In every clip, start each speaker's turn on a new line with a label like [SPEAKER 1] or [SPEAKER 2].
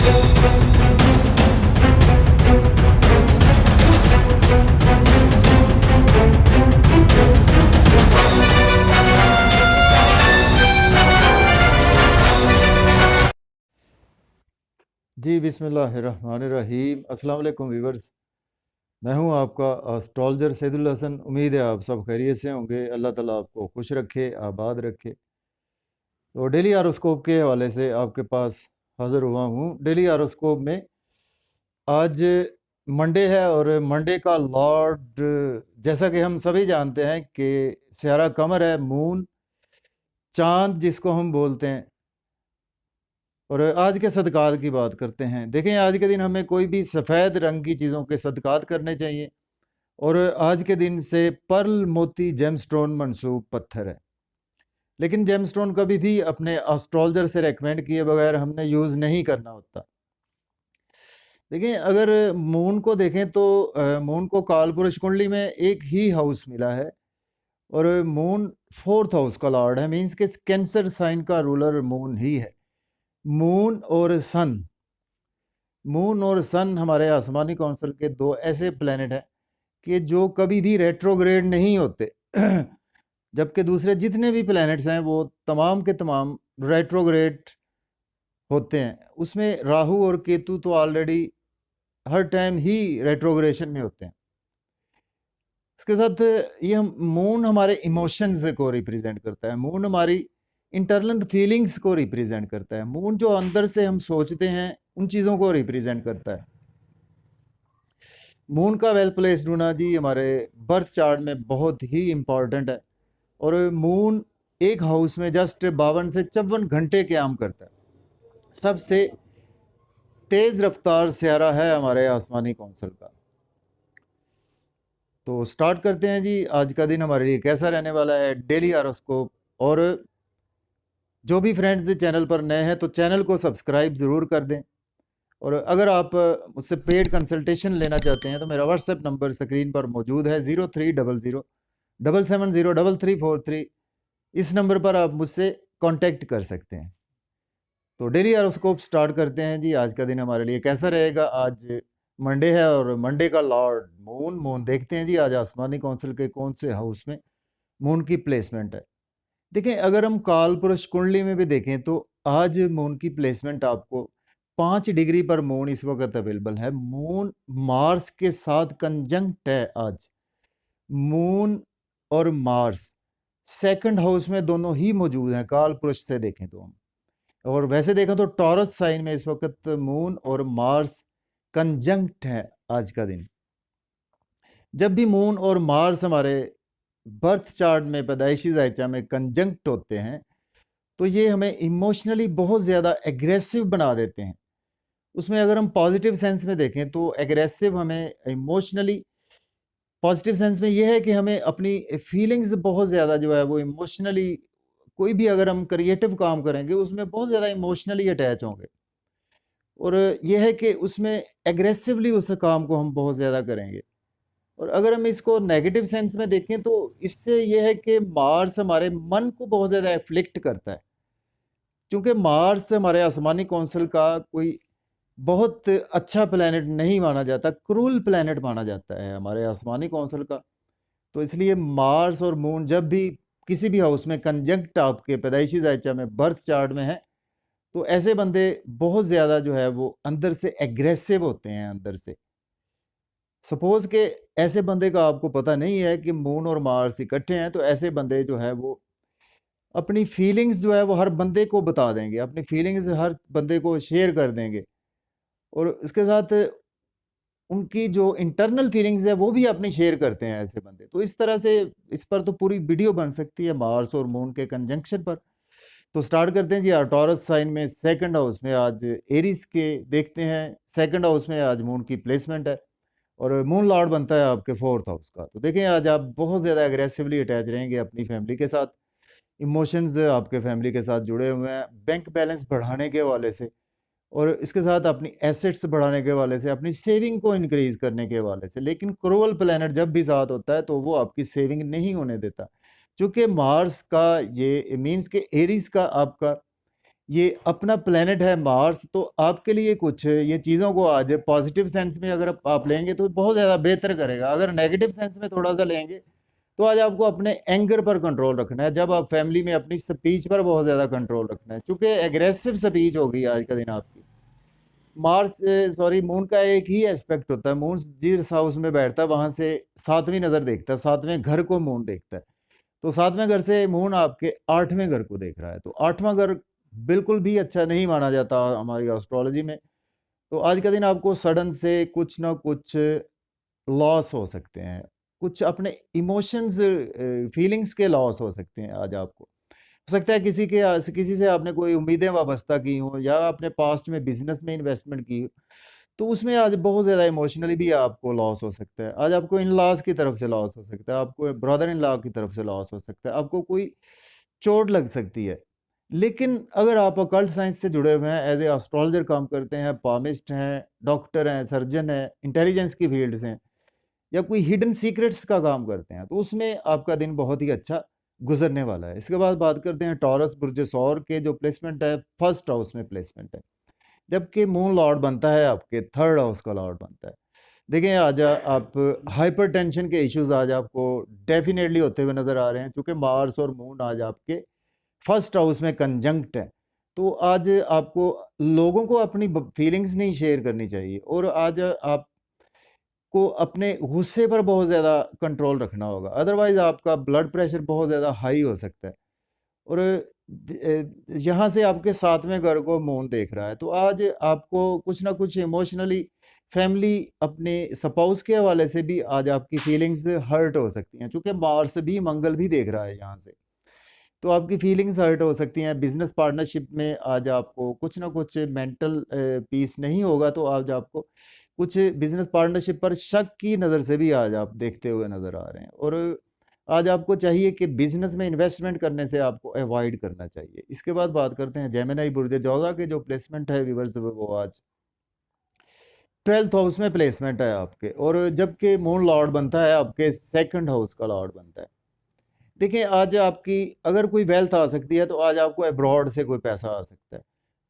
[SPEAKER 1] जी बिस्मिल्लाहिर्रहमानिर्रहीम। अस्सलाम वालेकुम व्यूवर्स, मैं हूं आपका एस्ट्रोलॉजर सैदुल हसन। उम्मीद है आप सब खैरियत से होंगे। अल्लाह ताला आपको खुश रखे, आबाद रखे। तो डेली हॉरोस्कोप के हवाले से आपके पास हाज़िर हुआ हूं। डेली हॉरोस्कोप में आज मंडे है और मंडे का लॉर्ड, जैसा कि हम सभी जानते हैं कि सियारा कमर है, मून, चांद जिसको हम बोलते हैं। और आज के सदक़ात की बात करते हैं। देखें, आज के दिन हमें कोई भी सफ़ेद रंग की चीज़ों के सदक़ात करने चाहिए। और आज के दिन से पर्ल, मोती, जेमस्टोन मंसूब पत्थर है। लेकिन जेमस्टोन कभी भी अपने एस्ट्रोलॉजर से रेकमेंड किए बगैर हमने यूज़ नहीं करना होता। देखिए, अगर मून को देखें तो मून को कालपुरुष कुंडली में एक ही हाउस मिला है और मून 4th हाउस का लॉर्ड है। मीन्स कि कैंसर साइन का रूलर मून ही है। मून और सन हमारे आसमानी कौंसल के दो ऐसे प्लैनेट हैं कि जो कभी भी रेट्रोग्रेड नहीं होते जबकि दूसरे जितने भी प्लैनेट्स हैं वो तमाम के तमाम रेट्रोग्रेड होते हैं। उसमें राहु और केतु तो ऑलरेडी हर टाइम ही रेट्रोग्रेशन में होते हैं। इसके साथ ये मून हमारे इमोशंस को रिप्रेजेंट करता है। मून हमारी इंटरनल फीलिंग्स को रिप्रेजेंट करता है। मून जो अंदर से हम सोचते हैं उन चीज़ों को रिप्रेजेंट करता है। मून का वेल प्लेस्ड होना जी हमारे बर्थ चार्ट में बहुत ही इम्पॉर्टेंट है। और मून एक हाउस में जस्ट 52 से 54 घंटे काम करता है। सबसे तेज़ रफ्तार सियारा है हमारे आसमानी कौंसल का। तो स्टार्ट करते हैं जी। आज का दिन हमारे लिए कैसा रहने वाला है, डेली हॉरोस्कोप। और जो भी फ्रेंड्स चैनल पर नए हैं तो चैनल को सब्सक्राइब ज़रूर कर दें। और अगर आप मुझसे पेड कंसल्टेशन लेना चाहते हैं तो मेरा व्हाट्सएप नंबर स्क्रीन पर मौजूद है 0300 770 3343। इस नंबर पर आप मुझसे कांटेक्ट कर सकते हैं। तो डेली हॉरोस्कोप स्टार्ट करते हैं जी। आज का दिन हमारे लिए कैसा रहेगा। आज मंडे है और मंडे का लॉर्ड मून देखते हैं जी आज आसमानी कौंसिल के कौन से हाउस में मून की प्लेसमेंट है। देखें, अगर हम काल पुरुष कुंडली में भी देखें तो आज मून की प्लेसमेंट आपको 5 डिग्री पर मून इस वक्त अवेलेबल है। मून मार्स के साथ कंजंक्ट है आज। मून और मार्स सेकंड हाउस में दोनों ही मौजूद हैं काल पुरुष से देखें तो हम। और वैसे देखें तो टॉरस साइन में इस वक्त मून और मार्स कंजंक्ट है आज का दिन। जब भी मून और मार्स हमारे बर्थ चार्ट में, पैदाइशी जायचा में कंजंक्ट होते हैं तो ये हमें इमोशनली बहुत ज़्यादा एग्रेसिव बना देते हैं। उसमें अगर हम पॉजिटिव सेंस में देखें तो एग्रेसिव हमें इमोशनली, पॉजिटिव सेंस में ये है कि हमें अपनी फीलिंग्स बहुत ज़्यादा जो है वो इमोशनली, कोई भी अगर हम क्रिएटिव काम करेंगे उसमें बहुत ज़्यादा इमोशनली अटैच होंगे। और यह है कि उसमें एग्रेसिवली उस काम को हम बहुत ज़्यादा करेंगे। और अगर हम इसको नेगेटिव सेंस में देखें तो इससे यह है कि मार्स हमारे मन को बहुत ज़्यादा एफ्लिक्ट करता है। क्योंकि मार्स हमारे आसमानी कौंसिल का कोई बहुत अच्छा प्लैनेट नहीं माना जाता, क्रूल प्लैनेट माना जाता है हमारे आसमानी कौंसिल का। तो इसलिए मार्स और मून जब भी किसी भी हाउस में कंजंक्ट आपके पैदाइशी जायचा में, बर्थ चार्ट में है, तो ऐसे बंदे बहुत ज़्यादा जो है वो अंदर से एग्रेसिव होते हैं। अंदर से सपोज़ के ऐसे बंदे का आपको पता नहीं है कि मून और मार्स इकट्ठे हैं, तो ऐसे बंदे जो है वो अपनी फीलिंग्स जो है वो हर बंदे को बता देंगे, अपनी फीलिंग्स हर बंदे को शेयर कर देंगे। और इसके साथ उनकी जो इंटरनल फीलिंग्स है वो भी अपनी शेयर करते हैं ऐसे बंदे। तो इस तरह से इस पर तो पूरी वीडियो बन सकती है मार्स और मून के कंजंक्शन पर। तो स्टार्ट करते हैं जी। टॉरस साइन में सेकंड हाउस में आज एरीज के देखते हैं। सेकंड हाउस में आज मून की प्लेसमेंट है और मून लॉर्ड बनता है आपके 4th हाउस का। तो देखें, आज आप बहुत ज़्यादा एग्रेसिवली अटैच रहेंगे अपनी फैमिली के साथ। इमोशंस आपके फैमिली के साथ जुड़े हुए हैं, बैंक बैलेंस बढ़ाने के वाले से, और इसके साथ अपनी एसेट्स बढ़ाने के वाले से, अपनी सेविंग को इंक्रीज करने के वाले से। लेकिन क्रूअल प्लैनेट जब भी साथ होता है तो वो आपकी सेविंग नहीं होने देता। चूँकि मार्स का ये मीन्स के एरीज का आपका ये अपना प्लेनेट है मार्स, तो आपके लिए कुछ ये चीज़ों को आज पॉजिटिव सेंस में अगर आप लेंगे तो बहुत ज़्यादा बेहतर करेगा। अगर नेगेटिव सेंस में थोड़ा सा लेंगे तो आज आपको अपने एंगर पर कंट्रोल रखना है। जब आप फैमिली में अपनी स्पीच पर बहुत ज़्यादा कंट्रोल रखना है, चूंकि एग्रेसिव स्पीच होगी आज का दिन आपकी। मार्स सॉरी मून का एक ही एस्पेक्ट होता है, मून जिस हाउस में बैठता है वहां से 7वीं नज़र देखता है, 7वें घर को मून देखता है। तो 7वें घर से मून आपके 8वें घर को देख रहा है, तो 8वां घर बिल्कुल भी अच्छा नहीं माना जाता हमारी एस्ट्रोलॉजी में। तो आज का दिन आपको सडन से कुछ ना कुछ लॉस हो सकते हैं, कुछ अपने इमोशंस फीलिंग्स के लॉस हो सकते हैं आज आपको। हो सकता है किसी से आपने कोई उम्मीदें वाबस्ता की हों, या आपने पास्ट में बिजनेस में इन्वेस्टमेंट की हो, तो उसमें आज बहुत ज़्यादा इमोशनली भी आपको लॉस हो सकता है। आज आपको इन लॉस की तरफ से लॉस हो सकता है, आपको ब्रदर इन लॉ की तरफ से लॉस हो सकता है, आपको कोई चोट लग सकती है। लेकिन अगर आप अकल्ट साइंस से जुड़े हुए हैं, एज ए एस्ट्रोलॉजर काम करते हैं, पामिस्ट हैं, डॉक्टर हैं, सर्जन हैं, इंटेलिजेंस की फील्ड से हैं, या कोई हिडन सीक्रेट्स का काम करते हैं, तो उसमें आपका दिन बहुत ही अच्छा गुजरने वाला है। इसके बाद बात करते हैं टॉरस बुर्ज सौर के जो प्लेसमेंट है, फर्स्ट हाउस में प्लेसमेंट है, जबकि मून लॉर्ड बनता है आपके 3rd हाउस का लॉर्ड बनता है। देखें आज आप हाइपरटेंशन के इश्यूज आज आपको डेफिनेटली होते हुए नजर आ रहे हैं, क्योंकि मार्स और मून आज आपके फर्स्ट हाउस में कंजंक्ट है। तो आज आपको लोगों को अपनी फीलिंग्स नहीं शेयर करनी चाहिए, और आज आप को अपने गुस्से पर बहुत ज़्यादा कंट्रोल रखना होगा, अदरवाइज आपका ब्लड प्रेशर बहुत ज़्यादा हाई हो सकता है। और यहाँ से आपके 7वें घर को मून देख रहा है, तो आज आपको कुछ ना कुछ इमोशनली फैमिली अपने स्पाउस के हवाले से भी आज आपकी फीलिंग्स हर्ट हो सकती हैं, क्योंकि मार्स भी मंगल भी देख रहा है यहाँ से, तो आपकी फीलिंग्स हर्ट हो सकती हैं। बिजनेस पार्टनरशिप में आज आपको कुछ ना कुछ मेंटल पीस नहीं होगा, तो आज आपको कुछ बिजनेस पार्टनरशिप पर शक की नज़र से भी आज आप देखते हुए नज़र आ रहे हैं। और आज आपको चाहिए कि बिजनेस में इन्वेस्टमेंट करने से आपको अवॉइड करना चाहिए। इसके बाद बात करते हैं जेमिनी बुर्ज जोधा के जो प्लेसमेंट है व्यूअर्स, वो आज 12th हाउस में प्लेसमेंट है आपके, और जबकि मून लॉर्ड बनता है आपके 2nd हाउस का लॉर्ड बनता है। देखिए आज आपकी अगर कोई वेल्थ आ सकती है, तो आज आपको अब्रॉड से कोई पैसा आ सकता है।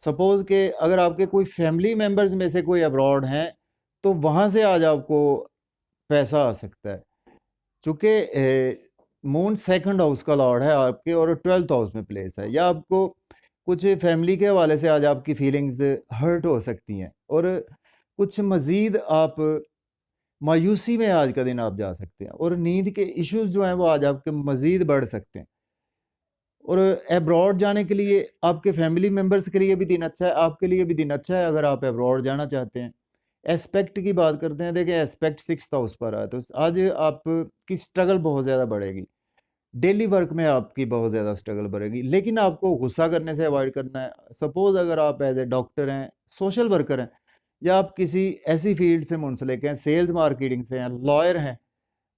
[SPEAKER 1] सपोज के अगर आपके कोई फैमिली मेंबर्स में से कोई अब्रॉड हैं, तो वहाँ से आज आपको पैसा आ सकता है, चूँकि मून 2nd हाउस का लॉर्ड है आपके, और 12th हाउस में प्लेस है। या आपको कुछ फैमिली के हवाले से आज आपकी फीलिंग्स हर्ट हो सकती हैं, और कुछ मज़ीद आप मायूसी में आज का दिन आप जा सकते हैं, और नींद के इश्यूज जो हैं वो आज आपके मज़ीद बढ़ सकते हैं। और अब्रॉड जाने के लिए आपके फैमिली मेम्बर्स के लिए भी दिन अच्छा है, आपके लिए भी दिन अच्छा है अगर आप अब्रॉड जाना चाहते हैं। एस्पेक्ट की बात करते हैं, देखिए एस्पेक्ट 6th हाउस पर है, तो आज आपकी स्ट्रगल बहुत ज़्यादा बढ़ेगी, डेली वर्क में आपकी बहुत ज़्यादा स्ट्रगल बढ़ेगी, लेकिन आपको गुस्सा करने से अवॉइड करना है। सपोज़ अगर आप एज ए डॉक्टर हैं, सोशल वर्कर हैं, या आप किसी ऐसी फील्ड से मुंसलिक हैं, सेल्स मार्केटिंग से हैं, लॉयर हैं,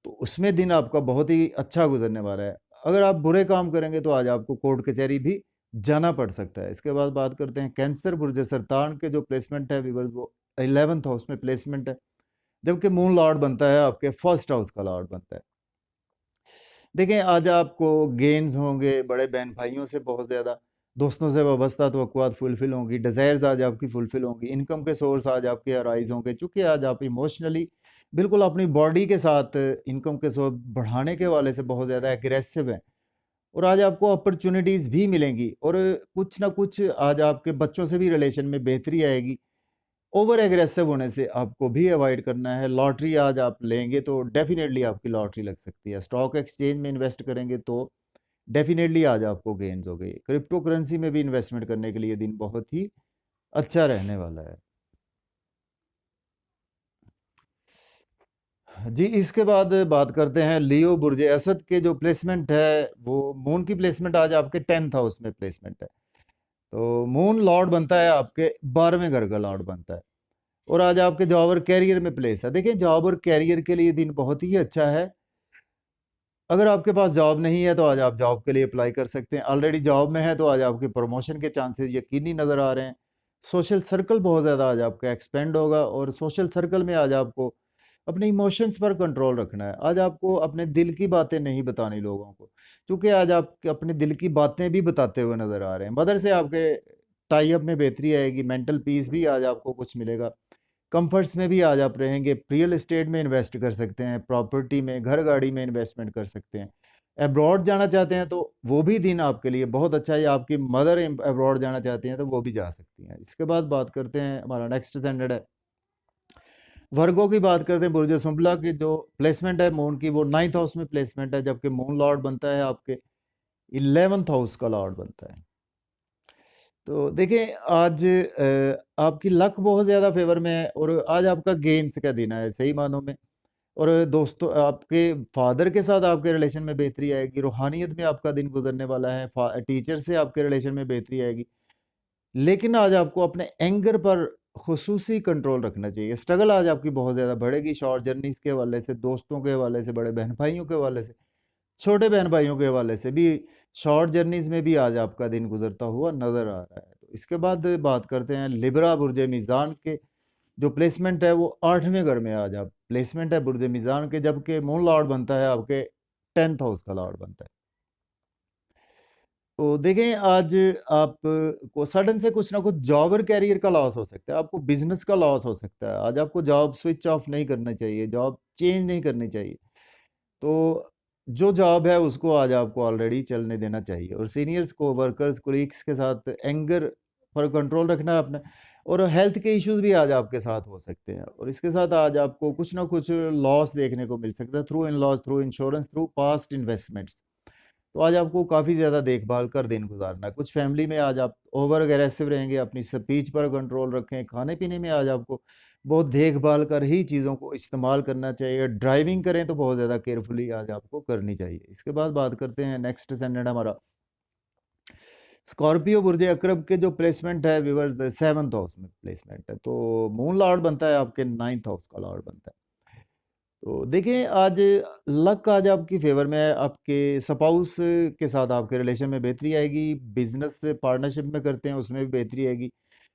[SPEAKER 1] तो उसमें दिन आपका बहुत ही अच्छा गुजरने वाला है। अगर आप बुरे काम करेंगे तो आज आपको कोर्ट कचहरी भी जाना पड़ सकता है। इसके बाद बात करते हैं कैंसर बुर्ज सरतान के जो प्लेसमेंट है व्यूअर्स, वो 11th हाउस में प्लेसमेंट है, जबकि मून लॉर्ड बनता है आपके 1st हाउस का लॉर्ड बनता है। देखें आज आपको गेन्स होंगे बड़े बहन भाइयों से, बहुत ज़्यादा दोस्तों से वाबस्ता तवक्कुआत फुलफिल होंगी, डिज़ायर्स आज आपकी फुलफिल होंगी, इनकम के सोर्स आज आपके अराइज होंगे, चूँकि आज आप इमोशनली बिल्कुल अपनी बॉडी के साथ इनकम के सोर्स बढ़ाने के वाले से बहुत ज़्यादा एग्रेसिव हैं, और आज आपको अपॉर्चुनिटीज़ भी मिलेंगी, और कुछ ना कुछ आज आपके बच्चों से भी रिलेशन में बेहतरी आएगी। ओवर एग्रेसिव होने से आपको भी अवॉइड करना है। लॉटरी आज आप लेंगे तो डेफिनेटली आपकी लॉटरी लग सकती है। स्टॉक एक्सचेंज में इन्वेस्ट करेंगे तो डेफिनेटली आज आपको गेन्स हो गए। क्रिप्टो करेंसी में भी इन्वेस्टमेंट करने के लिए दिन बहुत ही अच्छा रहने वाला है। जी, इसके बाद बात करते हैं लियो बुर्ज असद के जो प्लेसमेंट है, वो मून की प्लेसमेंट आज आपके 10th हाउस में प्लेसमेंट है। तो मून लॉर्ड बनता है आपके 12वें घर का लॉर्ड बनता है, और आज आपके जॉब और कैरियर में प्लेस है। देखिए जॉब और कैरियर के लिए दिन बहुत ही अच्छा है। अगर आपके पास जॉब नहीं है तो आज आप जॉब के लिए अप्लाई कर सकते हैं। ऑलरेडी जॉब में है तो आज आपके प्रमोशन के चांसेस यकीनी नज़र आ रहे हैं। सोशल सर्कल बहुत ज़्यादा आज आपका एक्सपेंड होगा, और सोशल सर्कल में आज आपको अपने इमोशंस पर कंट्रोल रखना है। आज आपको अपने दिल की बातें नहीं बतानी लोगों को, क्योंकि आज आप अपने दिल की बातें भी बताते हुए नज़र आ रहे हैं। मदर से आपके टाई अप में बेहतरी आएगी, मेंटल पीस भी आज आपको कुछ मिलेगा, कंफर्ट्स में भी आज आप रहेंगे, रियल एस्टेट में इन्वेस्ट कर सकते हैं, प्रॉपर्टी में, घर गाड़ी में इन्वेस्टमेंट कर सकते हैं। अब्रॉड जाना चाहते हैं तो वो भी दिन आपके लिए बहुत अच्छा है, या आपकी मदर अब्रॉड जाना चाहती हैं तो वो भी जा सकती हैं। इसके बाद बात करते हैं, हमारा नेक्स्ट स्टैंडर्ड है वर्गों की। बात करते हैं बुर्ज सुंबला की जो प्लेसमेंट है मून की, वो 9th हाउस में प्लेसमेंट है, जबकि मून लॉर्ड बनता है आपके 11th हाउस का लॉर्ड बनता है। तो देखिए आज आपकी लक बहुत ज़्यादा फेवर में है, और आज आपका गेम्स का दिन है सही मानों में। और दोस्तों, आपके फादर के साथ आपके रिलेशन में बेहतरी आएगी, रूहानियत में आपका दिन गुजरने वाला है, टीचर से आपके रिलेशन में बेहतरी आएगी। लेकिन आज आपको अपने एंगर पर खुसूसी कंट्रोल रखना चाहिए। स्ट्रगल आज आपकी बहुत ज़्यादा बढ़ेगी, शॉर्ट जर्नीज़ के हवाले से, दोस्तों के हवाले से, बड़े बहन भाइयों के हवाले से, छोटे बहन भाइयों के हवाले से भी शॉर्ट जर्नीज़ में भी आज आपका दिन गुजरता हुआ नज़र आ रहा है। तो इसके बाद बात करते हैं लिब्रा बुर्ज मीज़ान के जो प्लेसमेंट है, वो 8वें घर में आज आप प्लेसमेंट है बुर्ज मीज़ान के, जबकि मून लॉर्ड बनता है आपके 10th हाउस का लॉर्ड बनता है। तो देखें आज आपको सडन से कुछ ना कुछ जॉब और कैरियर का लॉस हो सकता है, आपको बिजनेस का लॉस हो सकता है। आज आपको जॉब स्विच ऑफ नहीं करना चाहिए, जॉब चेंज नहीं करनी चाहिए। तो जो जॉब है उसको आज आपको ऑलरेडी चलने देना चाहिए, और सीनियर्स को, वर्कर्स, कोलीग्स के साथ एंगर पर कंट्रोल रखना है अपने। और हेल्थ के इश्यूज भी आज आपके साथ हो सकते हैं, और इसके साथ आज आपको कुछ ना कुछ लॉस देखने को मिल सकता है, through in laws, through insurance, through past investments. तो आज आपको काफ़ी ज़्यादा देखभाल कर दिन गुजारना है। कुछ फैमिली में आज आप ओवर अग्रेसिव रहेंगे, अपनी स्पीच पर कंट्रोल रखें। खाने पीने में आज आपको बहुत देखभाल कर ही चीज़ों को इस्तेमाल करना चाहिए। ड्राइविंग करें तो बहुत ज़्यादा केयरफुली आज आपको करनी चाहिए। इसके बाद बात करते हैं, नेक्स्ट स्टैंडर्ड हमारा स्कॉर्पियो बुर्ज अकरब के जो प्लेसमेंट है व्यूअर्स, 7th हाउस में प्लेसमेंट है, तो मून लॉर्ड बनता है आपके 9th हाउस का लॉर्ड बनता है। तो देखिए आज लक आज आपकी फेवर में है, आपके स्पाउस के साथ आपके रिलेशन में बेहतरी आएगी, बिजनेस पार्टनरशिप में करते हैं उसमें भी बेहतरी आएगी।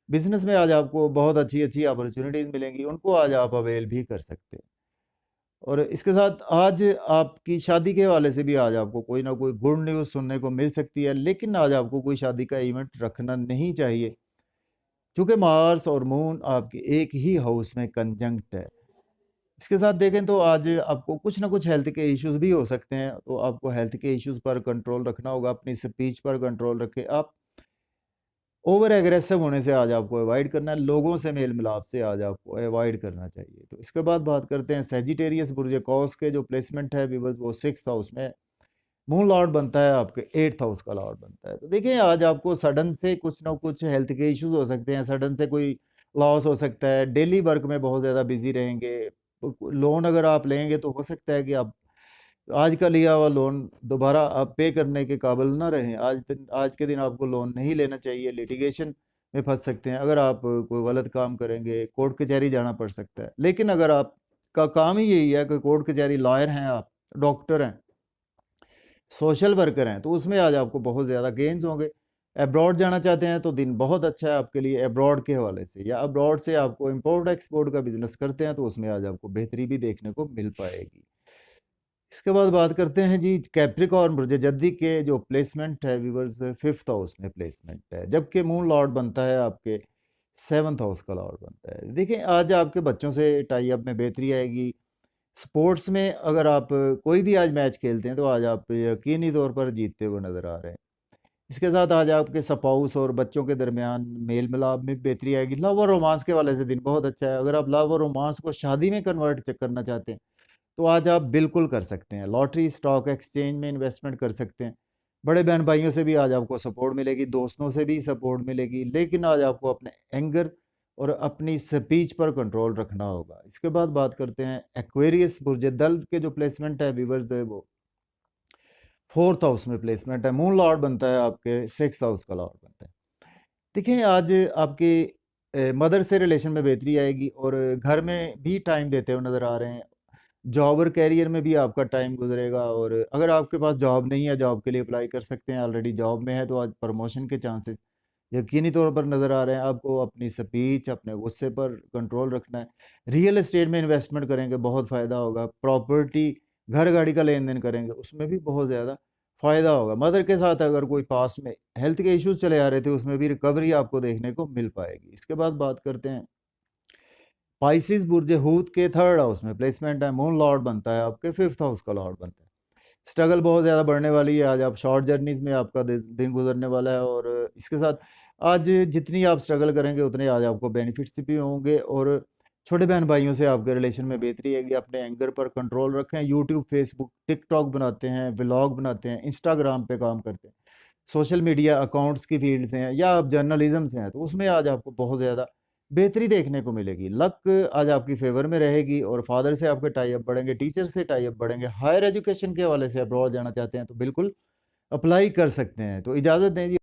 [SPEAKER 1] बिजनेस में आज आपको बहुत अच्छी अच्छी अपॉर्चुनिटीज़ मिलेंगी, उनको आज आप अवेल भी कर सकते हैं। और इसके साथ आज आपकी शादी के हवाले से भी आज आपको कोई ना कोई गुड न्यूज़ सुनने को मिल सकती है, लेकिन आज आपको कोई शादी का इवेंट रखना नहीं चाहिए, क्योंकि मार्स और मून आपके एक ही हाउस में कंजंक्ट है। इसके साथ देखें तो आज आपको कुछ ना कुछ हेल्थ के इश्यूज भी हो सकते हैं, तो आपको हेल्थ के इश्यूज पर कंट्रोल रखना होगा, अपनी स्पीच पर कंट्रोल रखें। आप ओवर एग्रेसिव होने से आज आपको अवॉइड करना है, लोगों से मेल मिलाप से आज आपको अवॉइड करना चाहिए। तो इसके बाद बात करते हैं सेजिटेरियस बुर्ज कौस के जो प्लेसमेंट है व्यूअर्स, वो 6th हाउस में मून लॉर्ड बनता है आपके 8th हाउस का लॉर्ड बनता है। तो देखिए आज आपको सडन से कुछ ना कुछ हेल्थ के इश्यूज हो सकते हैं, सडन से कोई लॉस हो सकता है, डेली वर्क में बहुत ज़्यादा बिजी रहेंगे। लोन अगर आप लेंगे तो हो सकता है कि आप आज का लिया हुआ लोन दोबारा आप पे करने के काबिल ना रहें। आज के दिन आपको लोन नहीं लेना चाहिए, लिटिगेशन में फंस सकते हैं। अगर आप कोई गलत काम करेंगे, कोर्ट कचहरी जाना पड़ सकता है। लेकिन अगर आपका काम ही यही है कि कोर्ट कचहरी, लॉयर हैं आप, डॉक्टर हैं, सोशल वर्कर हैं, तो उसमें आज आपको बहुत ज़्यादा गेन्स होंगे। अब्रॉड जाना चाहते हैं तो दिन बहुत अच्छा है आपके लिए अब्रॉड के हवाले से, या अब्रॉड से आपको इम्पोर्ट एक्सपोर्ट का बिजनेस करते हैं तो उसमें आज आपको बेहतरी भी देखने को मिल पाएगी। इसके बाद बात करते हैं जी कैप्रिकॉर्न बुर्ज जद्दी के जो प्लेसमेंट है व्यूअर्स, 5th हाउस में प्लेसमेंट है, जबकि मून लॉर्ड बनता है आपके 7th हाउस का लॉर्ड बनता है। देखिए आज आपके बच्चों से टाई अप में बेहतरी आएगी। स्पोर्ट्स में अगर आप कोई भी आज मैच खेलते हैं तो आज आप यकीनी तौर पर जीतते हुए नज़र आ रहे हैं। इसके साथ आज आपके स्पाउस और बच्चों के दरमियान मेल मिलाप में बेहतरी आएगी। लव और रोमांस के वाले से दिन बहुत अच्छा है। अगर आप लव और रोमांस को शादी में कन्वर्ट करना चाहते हैं तो आज आप बिल्कुल कर सकते हैं। लॉटरी, स्टॉक एक्सचेंज में इन्वेस्टमेंट कर सकते हैं। बड़े बहन भाइयों से भी आज आपको सपोर्ट मिलेगी, दोस्तों से भी सपोर्ट मिलेगी, लेकिन आज आपको अपने एंगर और अपनी स्पीच पर कंट्रोल रखना होगा। इसके बाद बात करते हैं एक्वेरियस बुर्ज दल्ब के जो प्लेसमेंट है व्यूअर्स, वो 4th हाउस में प्लेसमेंट है। मून लॉर्ड बनता है आपके 6th हाउस का लॉर्ड बनता है। देखिए आज आपके मदर से रिलेशन में बेहतरी आएगी, और घर में भी टाइम देते हुए नज़र आ रहे हैं। जॉब और कैरियर में भी आपका टाइम गुजरेगा, और अगर आपके पास जॉब नहीं है, जॉब के लिए अप्लाई कर सकते हैं। ऑलरेडी जॉब में है तो आज प्रमोशन के चांसेस यकीनी तौर पर नज़र आ रहे हैं। आपको अपनी स्पीच, अपने गुस्से पर कंट्रोल रखना है। रियल एस्टेट में इन्वेस्टमेंट करेंगे बहुत फ़ायदा होगा। प्रॉपर्टी, घर गाड़ी का लेन देन करेंगे, उसमें भी बहुत ज़्यादा फ़ायदा होगा। मदर के साथ अगर कोई पास्ट में हेल्थ के इश्यूज़ चले आ रहे थे, उसमें भी रिकवरी आपको देखने को मिल पाएगी। इसके बाद बात करते हैं पाइसेस बुर्ज हूत के 3rd हाउस में प्लेसमेंट है, मून लॉर्ड बनता है, आपके 5th हाउस का लॉर्ड बनता है। स्ट्रगल बहुत ज़्यादा बढ़ने वाली है, आज आप शॉर्ट जर्नीज़ में आपका दिन गुजरने वाला है और इसके साथ आज जितनी आप स्ट्रगल करेंगे उतने आज आपको बेनिफिट्स भी होंगे और छोटे बहन भाइयों से आपके रिलेशन में बेहतरी आएगी। अपने एंगर पर कंट्रोल रखें। यूट्यूब, फेसबुक, टिकटॉक बनाते हैं, व्लॉग बनाते हैं, इंस्टाग्राम पे काम करते हैं, सोशल मीडिया अकाउंट्स की फील्ड से हैं या आप जर्नलिज्म से हैं, तो उसमें आज आपको बहुत ज़्यादा बेहतरी देखने को मिलेगी। लक आज आपकी फेवर में रहेगी और फादर से आपके टाई अप बढ़ेंगे, टीचर से टाई अप बढ़ेंगे। हायर एजुकेशन के हवाले से अब्रॉड जाना चाहते हैं तो बिल्कुल अप्लाई कर सकते हैं। तो इजाज़त दें जी।